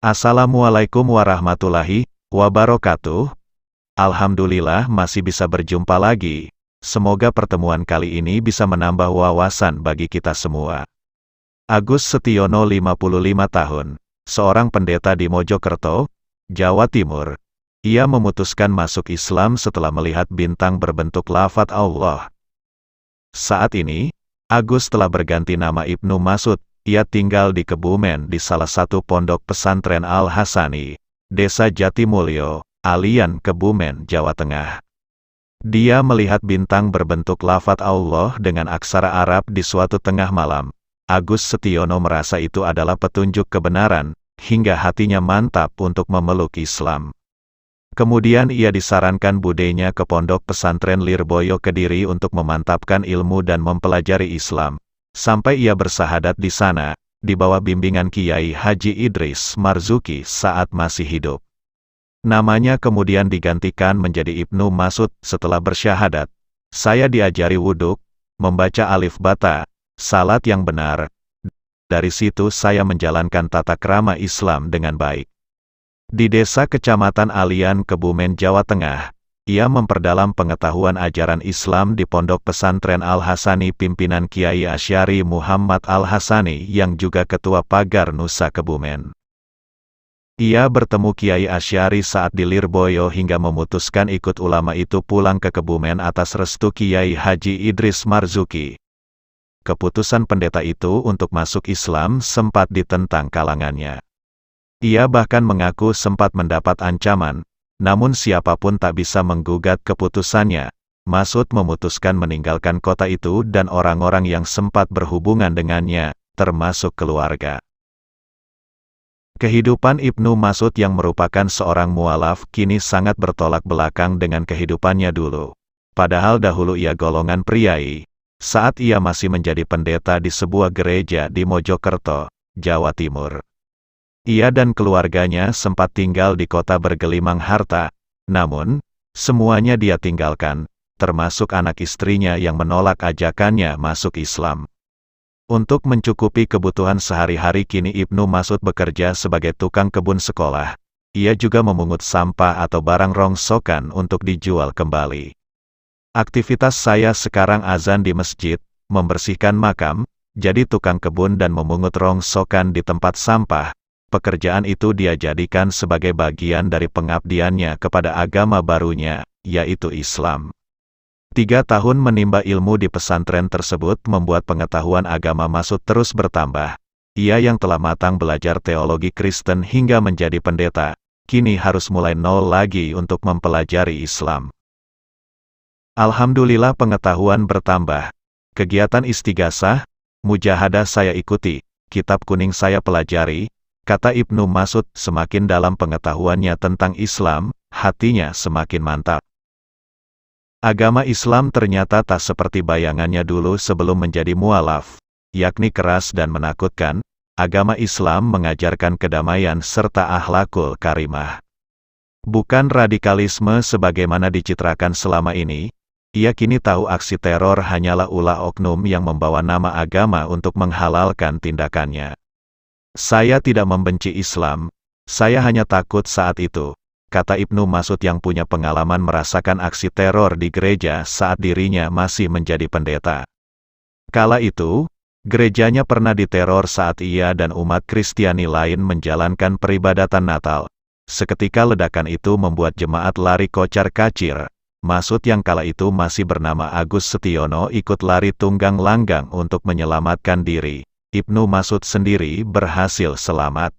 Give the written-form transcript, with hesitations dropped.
Assalamualaikum warahmatullahi wabarakatuh. Alhamdulillah masih bisa berjumpa lagi. Semoga pertemuan kali ini bisa menambah wawasan bagi kita semua. Agus Setiono 55 tahun, seorang pendeta di Mojokerto, Jawa Timur. Ia memutuskan masuk Islam setelah melihat bintang berbentuk lafadz Allah. Saat ini, Agus telah berganti nama Ibnu Masud. Ia tinggal di Kebumen di salah satu pondok pesantren Al-Hasani, Desa Jatimulyo, Alian, Kebumen, Jawa Tengah. Dia melihat bintang berbentuk lafadz Allah dengan aksara Arab di suatu tengah malam. Agus Setiono merasa itu adalah petunjuk kebenaran, hingga hatinya mantap untuk memeluk Islam. Kemudian ia disarankan budenya ke pondok pesantren Lirboyo Kediri untuk memantapkan ilmu dan mempelajari Islam. Sampai ia bersahadat di sana, di bawah bimbingan Kiai Haji Idris Marzuki saat masih hidup. Namanya kemudian digantikan menjadi Ibnu Masud setelah bersyahadat. Saya diajari wuduk, membaca alif bata, salat yang benar. Dari situ saya menjalankan tata krama Islam dengan baik. Di desa Kecamatan Alian, Kebumen, Jawa Tengah, ia memperdalam pengetahuan ajaran Islam di Pondok Pesantren Al-Hasani pimpinan Kiai Asy'ari Muhammad Al-Hasani yang juga Ketua Pagar Nusa Kebumen. Ia bertemu Kiai Asy'ari saat di Lirboyo hingga memutuskan ikut ulama itu pulang ke Kebumen atas restu Kiai Haji Idris Marzuki. Keputusan pendeta itu untuk masuk Islam sempat ditentang kalangannya. Ia bahkan mengaku sempat mendapat ancaman. Namun siapapun tak bisa menggugat keputusannya. Masud memutuskan meninggalkan kota itu dan orang-orang yang sempat berhubungan dengannya, termasuk keluarga. Kehidupan Ibnu Masud yang merupakan seorang mualaf kini sangat bertolak belakang dengan kehidupannya dulu. Padahal dahulu ia golongan priai, saat ia masih menjadi pendeta di sebuah gereja di Mojokerto, Jawa Timur. Ia dan keluarganya sempat tinggal di kota bergelimang harta, namun, semuanya dia tinggalkan, termasuk anak istrinya yang menolak ajakannya masuk Islam. Untuk mencukupi kebutuhan sehari-hari kini Ibnu Masud bekerja sebagai tukang kebun sekolah. Ia juga memungut sampah atau barang rongsokan untuk dijual kembali. Aktivitas saya sekarang azan di masjid, membersihkan makam, jadi tukang kebun dan memungut rongsokan di tempat sampah. Pekerjaan itu dia jadikan sebagai bagian dari pengabdiannya kepada agama barunya, yaitu Islam. 3 tahun menimba ilmu di pesantren tersebut membuat pengetahuan agama Masud terus bertambah. Ia yang telah matang belajar teologi Kristen hingga menjadi pendeta, kini harus mulai nol lagi untuk mempelajari Islam. Alhamdulillah pengetahuan bertambah. Kegiatan istighasah, mujahadah saya ikuti, kitab kuning saya pelajari. Kata Ibnu Masud, semakin dalam pengetahuannya tentang Islam, hatinya semakin mantap. Agama Islam ternyata tak seperti bayangannya dulu sebelum menjadi mualaf, yakni keras dan menakutkan. Agama Islam mengajarkan kedamaian serta akhlakul karimah. Bukan radikalisme sebagaimana dicitrakan selama ini. Ia kini tahu aksi teror hanyalah ulah oknum yang membawa nama agama untuk menghalalkan tindakannya. Saya tidak membenci Islam, saya hanya takut saat itu, kata Ibnu Masud yang punya pengalaman merasakan aksi teror di gereja saat dirinya masih menjadi pendeta. Kala itu, gerejanya pernah diteror saat ia dan umat Kristiani lain menjalankan peribadatan Natal. Seketika ledakan itu membuat jemaat lari kocar-kacir. Masud yang kala itu masih bernama Agus Setiono ikut lari tunggang langgang untuk menyelamatkan diri. Ibnu Masud sendiri berhasil selamat.